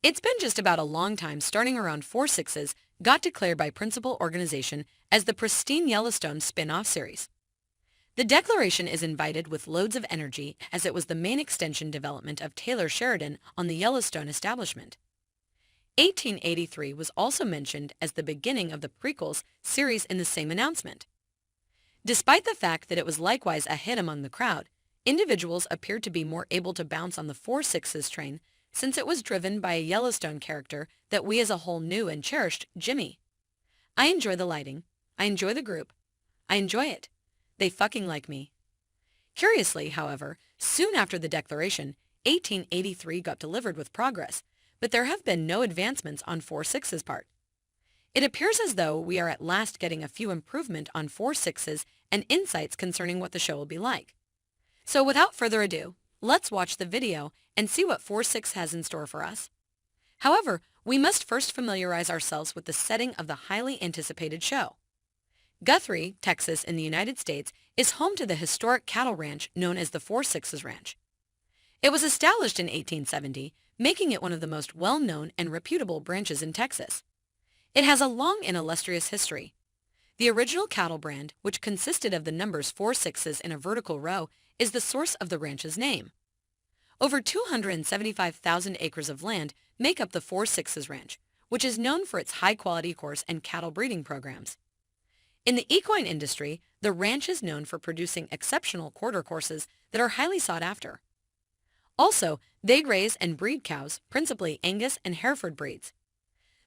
It's been just about a long time starting around 4 Sixes got declared by principal organization as the pristine Yellowstone spin-off series. The declaration is invited with loads of energy as it was the main extension development of Taylor Sheridan on the Yellowstone establishment. 1883 was also mentioned as the beginning of the prequels series in the same announcement. Despite the fact that it was likewise a hit among the crowd, individuals appeared to be more able to bounce on the 4 Sixes train since it was driven by a Yellowstone character that we as a whole knew and cherished, Jimmy. I enjoy the lighting. I enjoy the group. I enjoy it. They fucking like me. Curiously, however, soon after the declaration, 1883 got delivered with progress, but there have been no advancements on 4 Sixes' part. It appears as though we are at last getting a few improvement on 4 Sixes and insights concerning what the show will be like. So without further ado, let's watch the video and see what 4 Six has in store for us. However, we must first familiarize ourselves with the setting of the highly anticipated show. Guthrie, Texas in the United States is home to the historic cattle ranch known as the 4 Sixes Ranch. It was established in 1870, making it one of the most well-known and reputable branches in Texas. It has a long and illustrious history. The original cattle brand, which consisted of the numbers 4 Sixes in a vertical row, is the source of the ranch's name. Over 275,000 acres of land make up the 4 Sixes Ranch, which is known for its high-quality horse and cattle breeding programs. In the equine industry, the ranch is known for producing exceptional quarter horses that are highly sought after. Also, they raise and breed cows, principally Angus and Hereford breeds.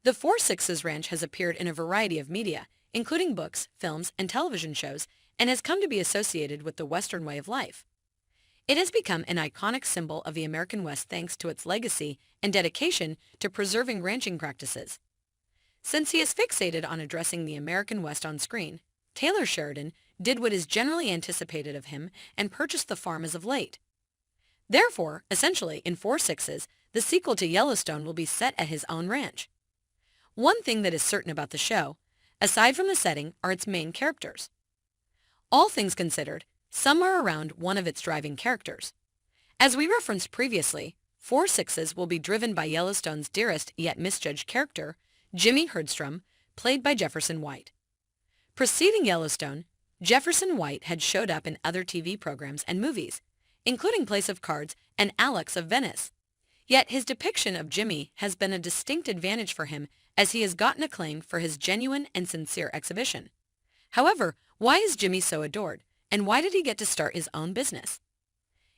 The 4 Sixes Ranch has appeared in a variety of media, including books, films, and television shows, and has come to be associated with the Western way of life. It has become an iconic symbol of the American West thanks to its legacy and dedication to preserving ranching practices. Since he is fixated on addressing the American West on screen, Taylor Sheridan did what is generally anticipated of him and purchased the farm as of late. Therefore, essentially, in 4 Sixes, the sequel to Yellowstone will be set at his own ranch. One thing that is certain about the show, aside from the setting, are its main characters. All things considered, some are around one of its driving characters. As we referenced previously, 4 Sixes will be driven by Yellowstone's dearest yet misjudged character, Jimmy Herdstrom, played by Jefferson White. Preceding Yellowstone, Jefferson White had showed up in other TV programs and movies, including Place of Cards and Alex of Venice. Yet his depiction of Jimmy has been a distinct advantage for him as he has gotten acclaim for his genuine and sincere exhibition. However, why is Jimmy so adored, and why did he get to start his own business?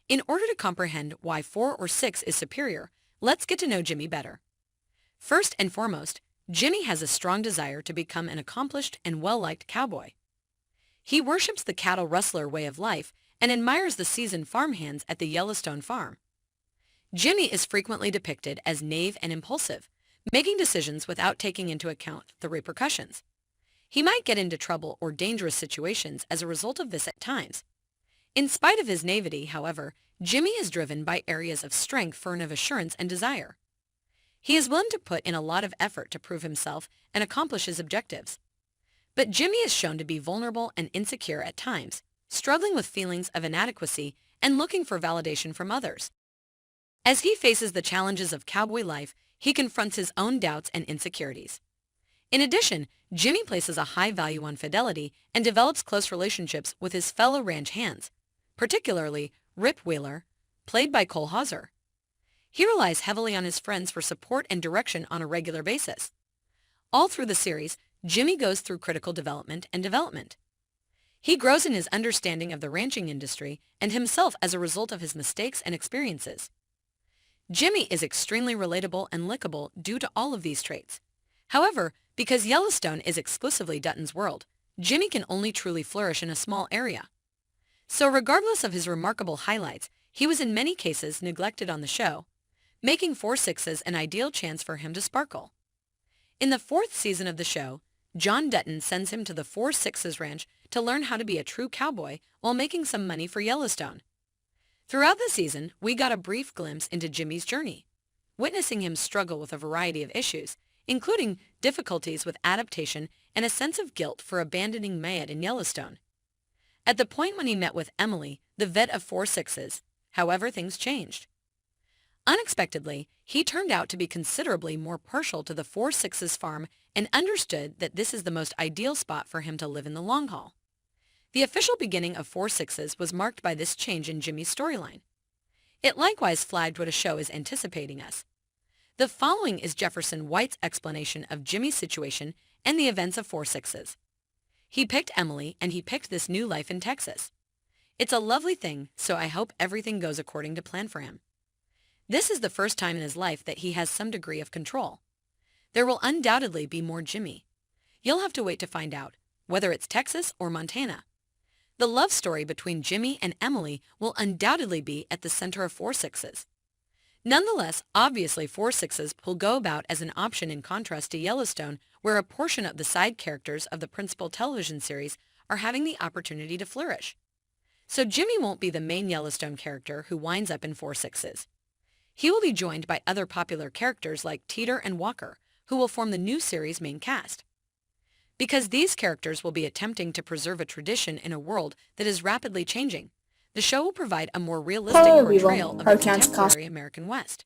In order to comprehend why 4 or 6 is superior, let's get to know Jimmy better. First and foremost, Jimmy has a strong desire to become an accomplished and well-liked cowboy. He worships the cattle rustler way of life and admires the seasoned farmhands at the Yellowstone farm. Jimmy is frequently depicted as naive and impulsive, making decisions without taking into account the repercussions. He might get into trouble or dangerous situations as a result of this at times. In spite of his naivety, however, Jimmy is driven by areas of strength, furtive assurance, and desire. He is willing to put in a lot of effort to prove himself and accomplish his objectives. But Jimmy is shown to be vulnerable and insecure at times, struggling with feelings of inadequacy and looking for validation from others. As he faces the challenges of cowboy life, he confronts his own doubts and insecurities. In addition, Jimmy places a high value on fidelity and develops close relationships with his fellow ranch hands, particularly Rip Wheeler, played by Cole Hauser. He relies heavily on his friends for support and direction on a regular basis. All through the series, Jimmy goes through critical development and development. He grows in his understanding of the ranching industry and himself as a result of his mistakes and experiences. Jimmy is extremely relatable and likable due to all of these traits. However, because Yellowstone is exclusively Dutton's world, Jimmy can only truly flourish in a small area. So regardless of his remarkable highlights, he was in many cases neglected on the show, making 4 Sixes an ideal chance for him to sparkle. In the 4th season of the show, John Dutton sends him to the 4 Sixes Ranch to learn how to be a true cowboy while making some money for Yellowstone. Throughout the season, we got a brief glimpse into Jimmy's journey, witnessing him struggle with a variety of issues, including difficulties with adaptation and a sense of guilt for abandoning Mayette in Yellowstone. At the point when he met with Emily, the vet of 4 Sixes, however, things changed. Unexpectedly, he turned out to be considerably more partial to the 4-6's farm and understood that this is the most ideal spot for him to live in the long haul. The official beginning of 4-6's was marked by this change in Jimmy's storyline. It likewise flagged what a show is anticipating us. The following is Jefferson White's explanation of Jimmy's situation and the events of 4-6's. He picked Emily and he picked this new life in Texas. It's a lovely thing, so I hope everything goes according to plan for him. This is the first time in his life that he has some degree of control. There will undoubtedly be more Jimmy. You'll have to wait to find out, whether it's Texas or Montana. The love story between Jimmy and Emily will undoubtedly be at the center of 4-6's. Nonetheless, obviously 4-6's will go about as an option in contrast to Yellowstone, where a portion of the side characters of the principal television series are having the opportunity to flourish. So Jimmy won't be the main Yellowstone character who winds up in 4-6's. He will be joined by other popular characters like Teeter and Walker, who will form the new series' main cast. Because these characters will be attempting to preserve a tradition in a world that is rapidly changing, the show will provide a more realistic portrayal of the contemporary American West.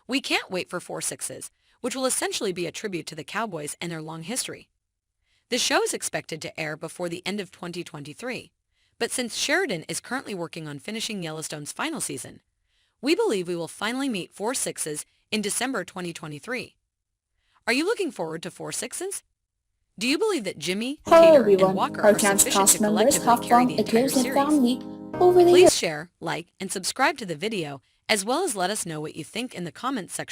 We can't wait for 4-6's, which will essentially be a tribute to the Cowboys and their long history. The show is expected to air before the end of 2023, but since Sheridan is currently working on finishing Yellowstone's final season, we believe we will finally meet 4-6's in December 2023. Are you looking forward to 4-6's? Do you believe that Jimmy, Teeter, and Walker are sufficient to collectively carry the entire series? Please share, like, and subscribe to the video, as well as let us know what you think in the comments section.